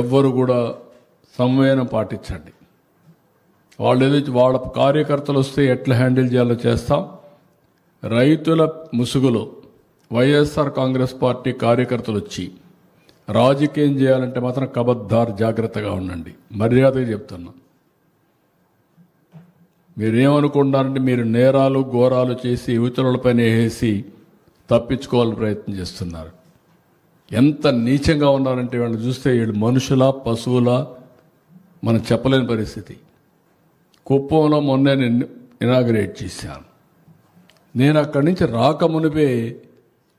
ఎవ్వరు కూడా సంవేదన పాటించండి. వాళ్ళ కార్యకర్తలు వస్తే ఎట్లా హ్యాండిల్ చేయాలో చేస్తాం. రైతుల ముసుగులో వైఎస్ఆర్ కాంగ్రెస్ పార్టీ కార్యకర్తలు వచ్చి రాజకీయం చేయాలంటే మాత్రం కబద్దార్ జాగ్రత్తగా ఉండండి. మర్యాదగా చెప్తున్నా. మీరేమనుకుంటారంటే మీరు నేరాలు ఘోరాలు చేసి యువతులపైన వేసి తప్పించుకోవాలని ప్రయత్నం చేస్తున్నారు. ఎంత నీచంగా ఉన్నారంటే వీళ్ళని చూస్తే వీళ్ళు మనుషుల పశువుల మనం చెప్పలేని పరిస్థితి. కుప్పంలో మొన్నే నేను ఇనాగ్రేట్ చేశాను. నేను అక్కడి నుంచి రాకమునిపే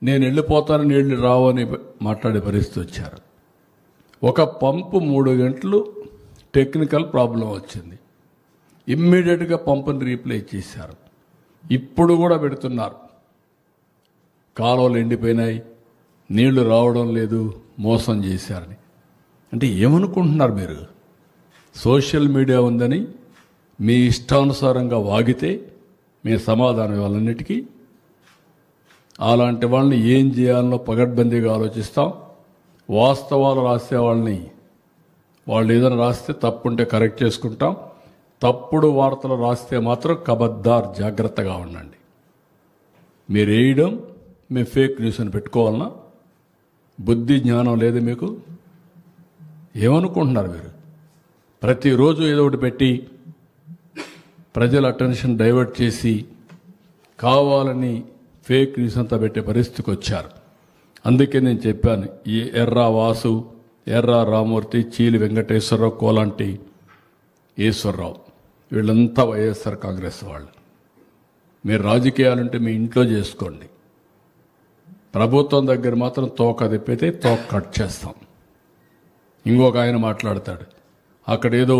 నేను వెళ్ళిపోతాను, నీళ్లు రావని మాట్లాడే పరిస్థితి వచ్చారు. ఒక పంపు 3 గంటలు టెక్నికల్ ప్రాబ్లం వచ్చింది. ఇమ్మీడియట్గా పంపుని రీప్లేస్ చేశారు. ఇప్పుడు కూడా పెడుతున్నారు. కాలువలు ఎండిపోయినాయి, నీళ్లు రావడం లేదు, మోసం చేశారని. అంటే ఏమనుకుంటున్నారు మీరు? సోషల్ మీడియా ఉందని మీ ఇష్టానుసారంగా వాగితే మీ సమాధానం ఇవ్వాలన్నిటికీ. అలాంటి వాళ్ళని ఏం చేయాలనో పగడ్బందీగా ఆలోచిస్తాం. వాస్తవాలు రాసే వాళ్ళని వాళ్ళు ఏదైనా రాస్తే తప్పుంటే కరెక్ట్ చేసుకుంటాం. తప్పుడు వార్తలు రాస్తే మాత్రం కబద్దార్ జాగ్రత్తగా ఉండండి. మీరు వేయడం మీ ఫేక్ న్యూస్ అని పెట్టుకోవాలన్నా బుద్ధి జ్ఞానం లేదు మీకు? ఏమనుకుంటున్నారు మీరు? ప్రతిరోజు ఏదో ఒకటి పెట్టి ప్రజల అటెన్షన్ డైవర్ట్ చేసి కావాలని ఫేక్ న్యూస్ అంతా పెట్టే పరిస్థితికి వచ్చారు. అందుకే నేను చెప్పాను, ఈ ఎర్రా వాసు, ఎర్రా రామూర్తి, చీలి వెంకటేశ్వరరావు, కోలాంటి ఈశ్వరరావు వీళ్ళంతా వైఎస్ఆర్ కాంగ్రెస్ వాళ్ళు. మీరు రాజకీయాలుంటే మీ ఇంట్లో చేసుకోండి. ప్రభుత్వం దగ్గర మాత్రం తోక తిప్పితే తోక కట్ చేస్తాం. ఇంకొక ఆయన మాట్లాడతాడు, అక్కడేదో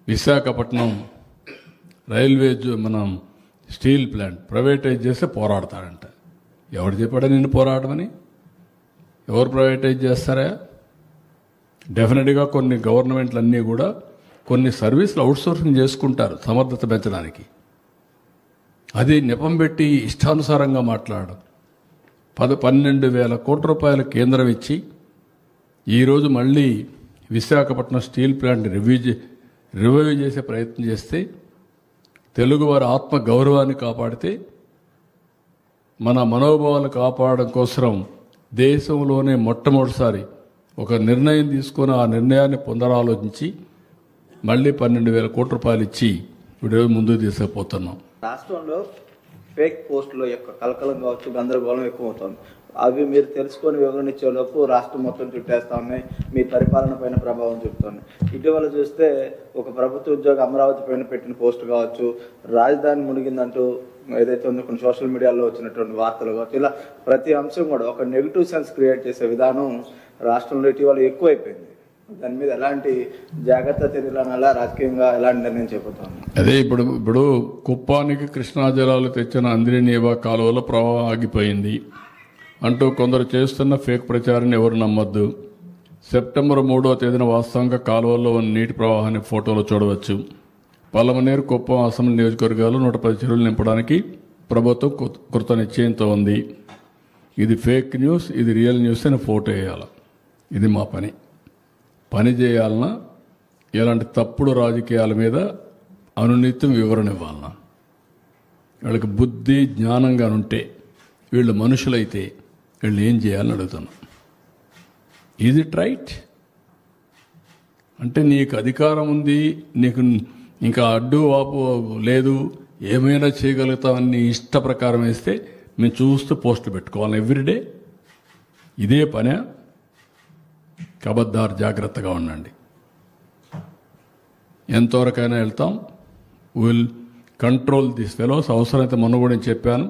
విశాఖపట్నం రైల్వే మనం స్టీల్ ప్లాంట్ ప్రైవేటైజ్ చేస్తే పోరాడతాడంట. ఎవరు చెప్పాడా నిన్ను పోరాడమని? ఎవరు ప్రైవేటైజ్ చేస్తారా? డెఫినెట్గా కొన్ని గవర్నమెంట్లు అన్నీ కూడా కొన్ని సర్వీసులు అవుట్సోర్సింగ్ చేసుకుంటారు సమర్థత పెంచడానికి. అది నెపం పెట్టి ఇష్టానుసారంగా మాట్లాడడం. 12,000 కోట్ల రూపాయల కేంద్రం ఇచ్చి ఈరోజు మళ్ళీ విశాఖపట్నం స్టీల్ ప్లాంట్ రివైవ్ చేసే ప్రయత్నం చేస్తే, తెలుగువారి ఆత్మ గౌరవాన్ని కాపాడితే, మన మనోభావాలు కాపాడడం కోసం దేశంలోనే మొట్టమొదటిసారి ఒక నిర్ణయం తీసుకొని ఆ నిర్ణయాన్ని పునరాలోచించి మళ్ళీ 12,000 కోట్ల రూపాయలు ఇచ్చి ఇప్పుడు ముందుకు తీసుకుపోతున్నాం. రాష్ట్రంలో ఫేక్ పోస్టుల యొక్క కలకలం కావచ్చు, గందరగోళం ఎక్కువ అవుతుంది. అవి మీరు తెలుసుకొని వివరణించేలోపు రాష్ట్రం మొత్తం చుట్టేస్తా ఉన్నాయి, మీ పరిపాలన పైన ప్రభావం చూపుతున్నాయి. ఇటీవల చూస్తే ఒక ప్రభుత్వ ఉద్యోగ అమరావతి పైన పెట్టిన పోస్టు కావచ్చు, రాజధాని మునిగిందంటూ ఏదైతే ఉందో కొన్ని సోషల్ మీడియాలో వచ్చినటువంటి వార్తలు కావచ్చు, ఇలా ప్రతి అంశం కూడా ఒక నెగిటివ్ సెన్స్ క్రియేట్ చేసే విధానం రాష్ట్రంలో ఇటీవల ఎక్కువైపోయింది. దాని మీద ఎలాంటి జాగ్రత్త చర్యలనలా రాజకీయంగా ఎలాంటి నిర్ణయం చేపడతాను? అదే ఇప్పుడు కుప్పానికి కృష్ణా జలాలు తెచ్చిన అంద్రినీవా కాలువలో ప్రవాహం ఆగిపోయింది అంటూ కొందరు చేస్తున్న ఫేక్ ప్రచారాన్ని ఎవరు నమ్మొద్దు. సెప్టెంబర్ 3వ తేదీన వాస్తవంగా కాలువల్లో ఉన్న నీటి ప్రవాహాన్ని ఫోటోలో చూడవచ్చు. పలమనేరు, కుప్పం అసెంబ్లీ నియోజకవర్గాలు 110 చెరువులు నింపడానికి ప్రభుత్వం కృత నిశ్చయంతో ఉంది. ఇది ఫేక్ న్యూస్, ఇది రియల్ న్యూస్ అని ఫోటో వేయాలి. ఇది మా పని చేయాలన్నా ఇలాంటి తప్పుడు రాజకీయాల మీద అనునిత్యం వివరణ ఇవ్వాలన్నా, వీళ్ళకి బుద్ధి జ్ఞానంగా ఉంటే, వీళ్ళు మనుషులైతే వీళ్ళు ఏం చేయాలని అడుగుతున్నాం. Is it right? అంటే నీకు అధికారం ఉంది, నీకు ఇంకా అడ్డు వాపు లేదు, ఏమైనా చేయగలుగుతామని నీ ఇష్ట ప్రకారం వేస్తే మేము చూస్తూ పోస్టులు పెట్టుకోవాలి ఎవ్రీడే. ఇదే పనే? కబద్దార్ జాగ్రత్తగా ఉండండి. ఎంతవరకైనా వెళ్తాం. Will control this fellows. అవసరమైతే మొన్న కూడా నేను చెప్పాను,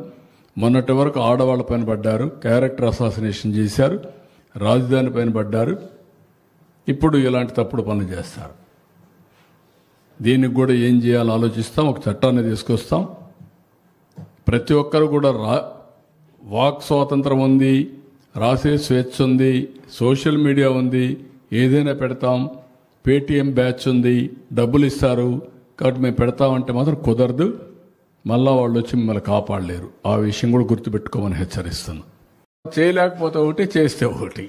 మొన్నటి వరకు ఆడవాళ్ళ పైన పడ్డారు, క్యారెక్టర్ అసాసినేషన్ చేశారు, రాజధాని పైన పడ్డారు, ఇప్పుడు ఇలాంటి తప్పుడు పనులు చేస్తారు. దీనికి కూడా ఏం చేయాలో ఆలోచిస్తాం. ఒక చట్టాన్ని తీసుకొస్తాం. ప్రతి ఒక్కరు కూడా వాక్ స్వాతంత్రం ఉంది, రాసే స్వేచ్ఛ ఉంది, సోషల్ మీడియా ఉంది, ఏదైనా పెడతాం. పేటీఎం బ్యాచ్ ఉంది, డబ్బులు ఇస్తారు కాబట్టి మేము పెడతామంటే మాత్రం కుదరదు. మళ్ళా వాళ్ళు వచ్చి మిమ్మల్ని కాపాడలేరు. ఆ విషయం కూడా గుర్తుపెట్టుకోమని హెచ్చరిస్తున్నాను. చేయలేకపోతే ఒకటి, చేస్తే ఒకటి.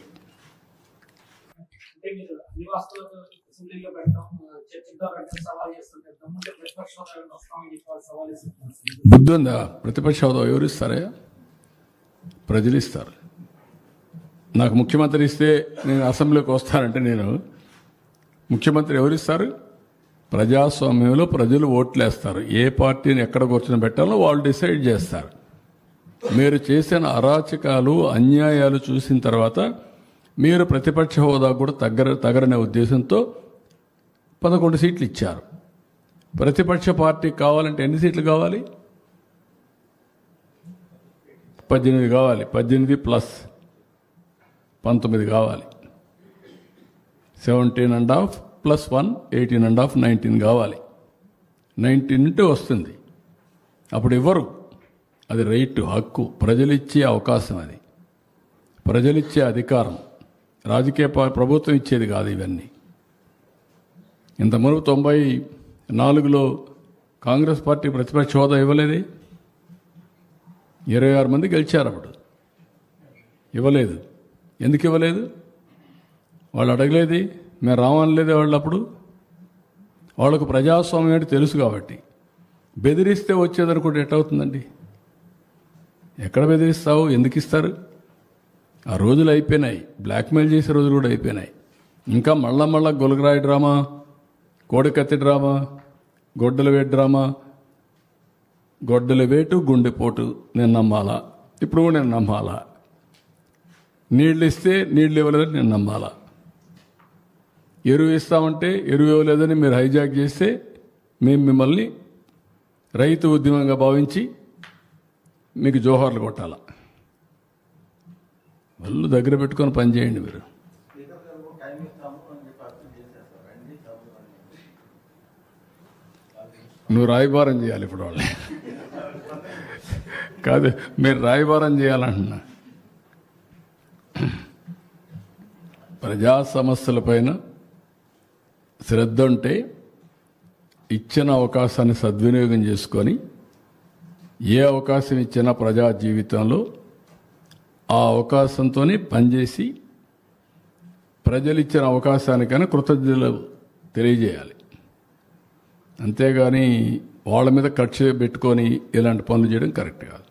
అంటే మీరు అన్ని వాస్తవాలు అసెంబ్లీలో పెట్టడం చర్చిద్దాం అంటే సవాల్ చేస్తుంటే దమ్ముంటే ప్రతిపక్ష హోదా వస్తామని చెప్పి సవాల్ ఇస్తున్నారు. బుద్ధి ఉందా? ప్రతిపక్ష హోదా ఎవరు ఇస్తారా? ప్రజలు ఇస్తారు. నాకు ముఖ్యమంత్రి ఇస్తే నేను అసెంబ్లీకి వస్తానంటే నేను ముఖ్యమంత్రి ఎవరు ఇస్తారు? ప్రజాస్వామ్యంలో ప్రజలు ఓట్లేస్తారు. ఏ పార్టీని ఎక్కడ కూర్చొని పెట్టాలో వాళ్ళు డిసైడ్ చేస్తారు. మీరు చేసిన అరాచకాలు అన్యాయాలు చూసిన తర్వాత మీరు ప్రతిపక్ష హోదా కూడా తగరనే ఉద్దేశంతో 11 సీట్లు ఇచ్చారు. ప్రతిపక్ష పార్టీకి కావాలంటే ఎన్ని సీట్లు కావాలి? 18 కావాలి. 18 ప్లస్ 19 కావాలి. 17.5 ప్లస్ 1 18.5 19 కావాలి. 19 ఉంటే వస్తుంది. అప్పుడు ఇవ్వరు. అది రైట్, హక్కు, ప్రజలిచ్చే అవకాశం, అది ప్రజలిచ్చే అధికారం. రాజకీయ ప్రభుత్వం ఇచ్చేది కాదు ఇవన్నీ. ఇంతకుముందు 94లో కాంగ్రెస్ పార్టీ ప్రతిపక్ష హోదా ఇవ్వలేదే. 26 మంది గెలిచారు. అప్పుడు ఇవ్వలేదు. ఎందుకు ఇవ్వలేదు? వాళ్ళు అడగలేది, మేము రావనలేదే వాళ్ళు. అప్పుడు వాళ్ళకు ప్రజాస్వామ్యం అంటే తెలుసు కాబట్టి. బెదిరిస్తే వచ్చేదనుకుంటే ఎట్టవుతుందండి? ఎక్కడ బెదిరిస్తావు? ఎందుకు ఇస్తారు? ఆ రోజులు అయిపోయినాయి. బ్లాక్మెయిల్ చేసే రోజులు కూడా అయిపోయినాయి. ఇంకా మళ్ళా గొలగరాయి డ్రామా, కోడికత్తి డ్రామా, గొడ్డల వేటు డ్రామా. గొడ్డల వేటు గుండెపోటు నేను నమ్మాలా? ఇప్పుడు కూడా నేను నమ్మాలా? నీళ్ళు ఇస్తే నీళ్ళు ఇవ్వలేదని నేను నమ్మాలా? ఎరువు ఇస్తామంటే ఎరువు ఇవ్వలేదని మీరు హైజాక్ చేస్తే మేము మిమ్మల్ని రైతు ఉద్యమంగా భావించి మీకు జోహార్లు కొట్టాలా? వాళ్ళు దగ్గర పెట్టుకొని పనిచేయండి. మీరు నువ్వు రాయబారం చేయాలి ఇప్పుడు వాళ్ళే కాదు, మీరు రాయబారం చేయాలంటున్నా. ప్రజా సమస్యలపైన శ్రద్ధ ఉంటే ఇచ్చిన అవకాశాన్ని సద్వినియోగం చేసుకొని ఏ అవకాశం ఇచ్చినా ప్రజా జీవితంలో ఆ అవకాశంతోనే పనిచేసి ప్రజలు ఇచ్చిన అవకాశానికైనా కృతజ్ఞతలు తెలియజేయాలి. అంతేగాని వాళ్ళ మీద కక్ష పెట్టుకొని ఇలాంటి పనులు చేయడం కరెక్ట్ కాదు.